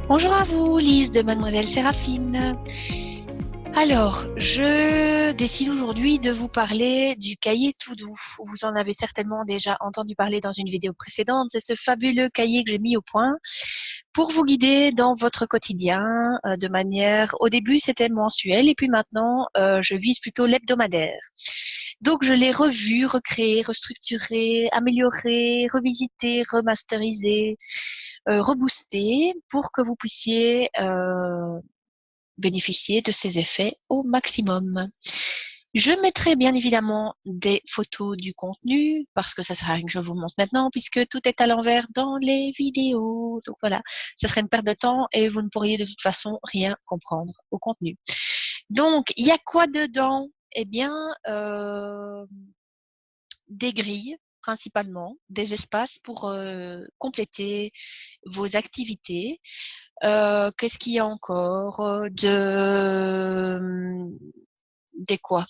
Bonjour à vous, Lise de Mademoiselle Séraphine. Alors, je décide aujourd'hui de vous parler du cahier tout doux. Vous en avez certainement déjà entendu parler dans une vidéo précédente. C'est ce fabuleux cahier que j'ai mis au point pour vous guider dans votre quotidien de manière, au début c'était mensuel et puis maintenant je vise plutôt l'hebdomadaire. Donc je l'ai revu, recréé, restructuré, amélioré, revisité, remasterisé, rebooster pour que vous puissiez bénéficier de ces effets au maximum. Je mettrai bien évidemment des photos du contenu parce que ça sert à rien que je vous montre maintenant puisque tout est à l'envers dans les vidéos. Donc voilà, ça serait une perte de temps et vous ne pourriez de toute façon rien comprendre au contenu. Donc, il y a quoi dedans? Eh bien, des grilles principalement, des espaces pour compléter vos activités. Qu'est-ce qu'il y a encore? Des quoi?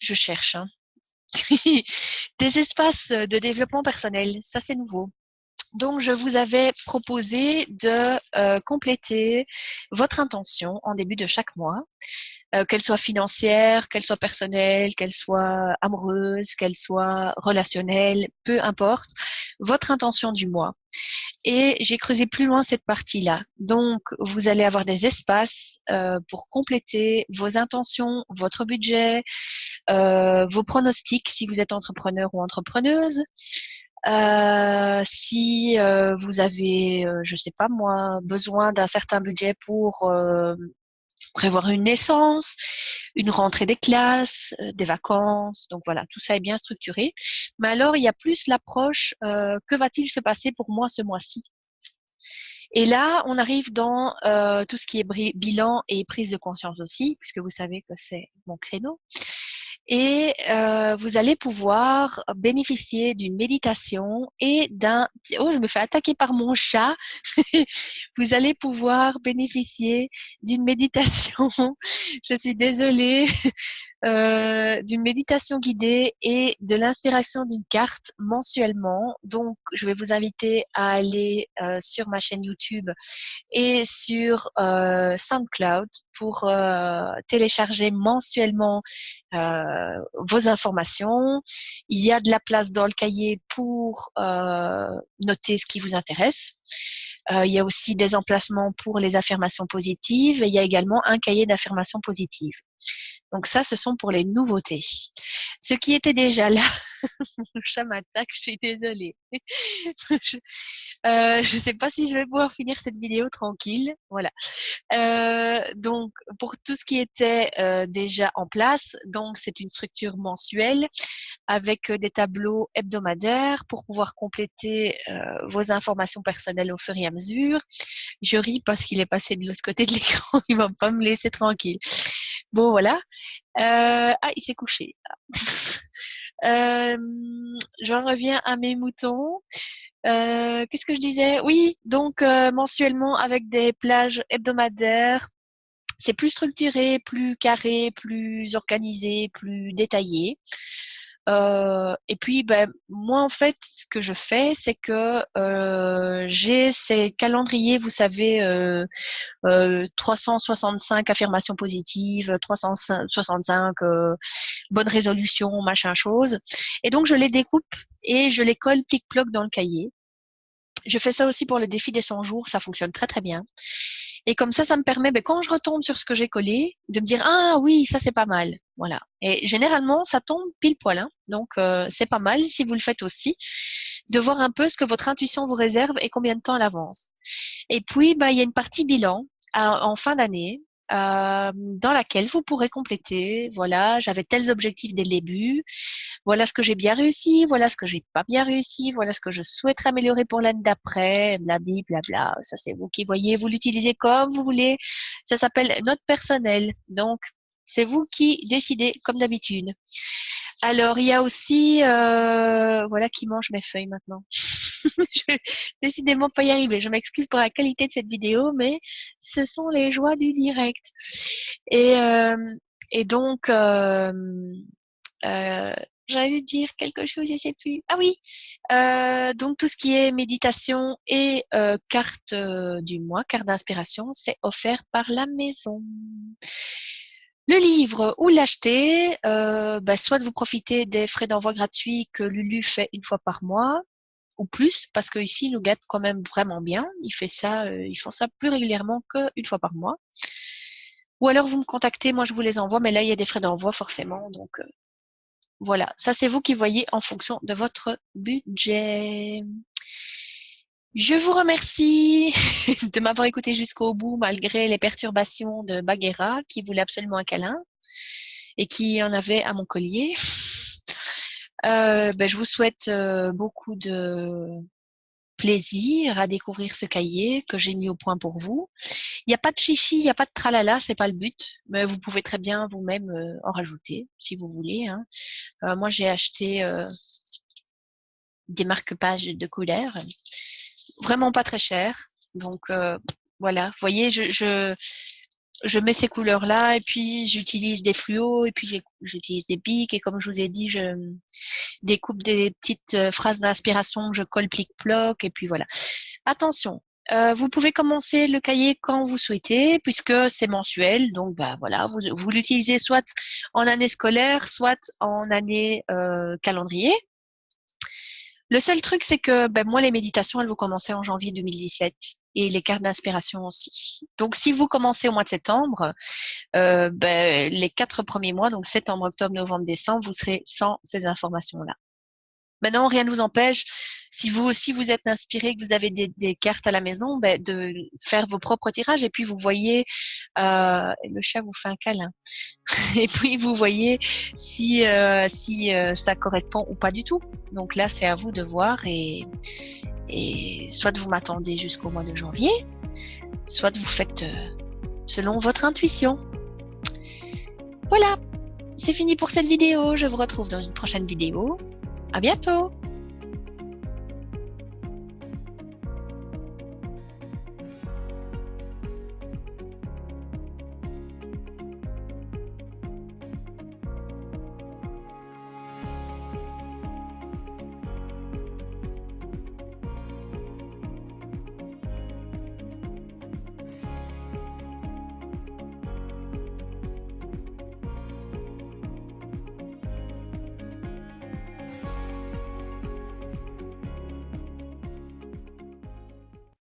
Je cherche, hein. Des espaces de développement personnel, ça c'est nouveau. Donc, je vous avais proposé de compléter votre intention en début de chaque mois, qu'elle soit financière, qu'elle soit personnelle, qu'elle soit amoureuse, qu'elle soit relationnelle, peu importe, votre intention du mois. Et j'ai creusé plus loin cette partie-là. Donc, vous allez avoir des espaces pour compléter vos intentions, votre budget, vos pronostics si vous êtes entrepreneur ou entrepreneuse. Si vous avez, je sais pas moi, besoin d'un certain budget pour prévoir une naissance, une rentrée des classes, des vacances. Donc voilà, tout ça est bien structuré. Mais alors, il y a plus l'approche que va-t-il se passer pour moi ce mois-ci? Et là, on arrive dans tout ce qui est bilan et prise de conscience aussi, puisque vous savez que c'est mon créneau. Et vous allez pouvoir bénéficier d'une méditation et d'un... Oh, je me fais attaquer par mon chat. Vous allez pouvoir bénéficier d'une méditation. Je suis désolée. D'une méditation guidée et de l'inspiration d'une carte mensuellement. Donc, je vais vous inviter à aller sur ma chaîne YouTube et sur SoundCloud pour télécharger mensuellement vos informations. Il y a de la place dans le cahier pour noter ce qui vous intéresse. Il y a aussi des emplacements pour les affirmations positives et il y a également un cahier d'affirmations positives. Donc ça, ce sont pour les nouveautés. Ce qui était déjà là, mon chat m'attaque, je suis désolée. Je ne sais pas si je vais pouvoir finir cette vidéo tranquille. Voilà. Donc, pour tout ce qui était déjà en place, donc c'est une structure mensuelle avec des tableaux hebdomadaires pour pouvoir compléter vos informations personnelles au fur et à mesure. Je ris parce qu'il est passé de l'autre côté de l'écran, il va pas me laisser tranquille. Bon, voilà. Il s'est couché. Euh, J'en reviens à mes moutons. Qu'est-ce que je disais? Oui, donc mensuellement avec des plages hebdomadaires, c'est plus structuré, plus carré, plus organisé, plus détaillé. Et puis, ben, moi, en fait, ce que je fais, c'est que j'ai ces calendriers, vous savez, 365 affirmations positives, 365 bonnes résolutions, machin chose. Et donc, je les découpe et je les colle plic-ploc dans le cahier. Je fais ça aussi pour le défi des 100 jours, ça fonctionne très très bien. Et comme ça me permet, ben, quand je retombe sur ce que j'ai collé, de me dire ah oui, ça c'est pas mal, voilà. Et généralement, ça tombe pile poil, hein. Donc c'est pas mal si vous le faites aussi, de voir un peu ce que votre intuition vous réserve et combien de temps elle avance. Et puis, bah, il y a une partie bilan en fin d'année dans laquelle vous pourrez compléter, voilà, j'avais tels objectifs dès le début, voilà ce que j'ai bien réussi, voilà ce que j'ai pas bien réussi, voilà ce que je souhaiterais améliorer pour l'année d'après, blablabla. Ça, c'est vous qui voyez, vous l'utilisez comme vous voulez. Ça s'appelle note personnelle. Donc, c'est vous qui décidez, comme d'habitude. Alors, il y a aussi, voilà, qui mange mes feuilles maintenant. Je vais décidément pas y arriver. Je m'excuse pour la qualité de cette vidéo, mais ce sont les joies du direct. Et, euh, et donc, J'allais dire quelque chose, je sais plus. Ah oui, donc tout ce qui est méditation et carte du mois, carte d'inspiration, c'est offert par la maison. Le livre, où l'acheter? Soit vous profitez des frais d'envoi gratuits que Lulu fait une fois par mois ou plus, parce que ici ils nous gâtent quand même vraiment bien. Ils font ça plus régulièrement qu'une fois par mois. Ou alors vous me contactez, moi je vous les envoie, mais là il y a des frais d'envoi forcément, donc voilà. Ça c'est vous qui voyez en fonction de votre budget. Je vous remercie de m'avoir écouté jusqu'au bout malgré les perturbations de Bagheera qui voulait absolument un câlin et qui en avait à mon collier. Je vous souhaite beaucoup de plaisir à découvrir ce cahier que j'ai mis au point pour vous. Il n'y a pas de chichi, il n'y a pas de tralala, c'est pas le but, mais vous pouvez très bien vous-même en rajouter si vous voulez, hein. Moi, j'ai acheté des marque-pages de couleurs, vraiment pas très cher. Donc voilà, vous voyez, je mets ces couleurs-là et puis j'utilise des fluos et puis j'utilise des bics et comme je vous ai dit, je découpe des petites phrases d'inspiration, je colle plic-ploc et puis voilà. Attention, vous pouvez commencer le cahier quand vous souhaitez, puisque c'est mensuel. Donc, voilà, vous l'utilisez soit en année scolaire, soit en année calendrier. Le seul truc, c'est que moi, les méditations, elles vont commencer en janvier 2017 et les cartes d'inspiration aussi. Donc, si vous commencez au mois de septembre, les 4 premiers mois, donc septembre, octobre, novembre, décembre, vous serez sans ces informations-là. Maintenant, rien ne vous empêche, si vous aussi vous êtes inspiré, que vous avez des cartes à la maison, de faire vos propres tirages et puis vous voyez, le chat vous fait un câlin, et puis vous voyez si ça correspond ou pas du tout. Donc là, c'est à vous de voir et soit vous m'attendez jusqu'au mois de janvier, soit vous faites selon votre intuition. Voilà, c'est fini pour cette vidéo. Je vous retrouve dans une prochaine vidéo. À bientôt!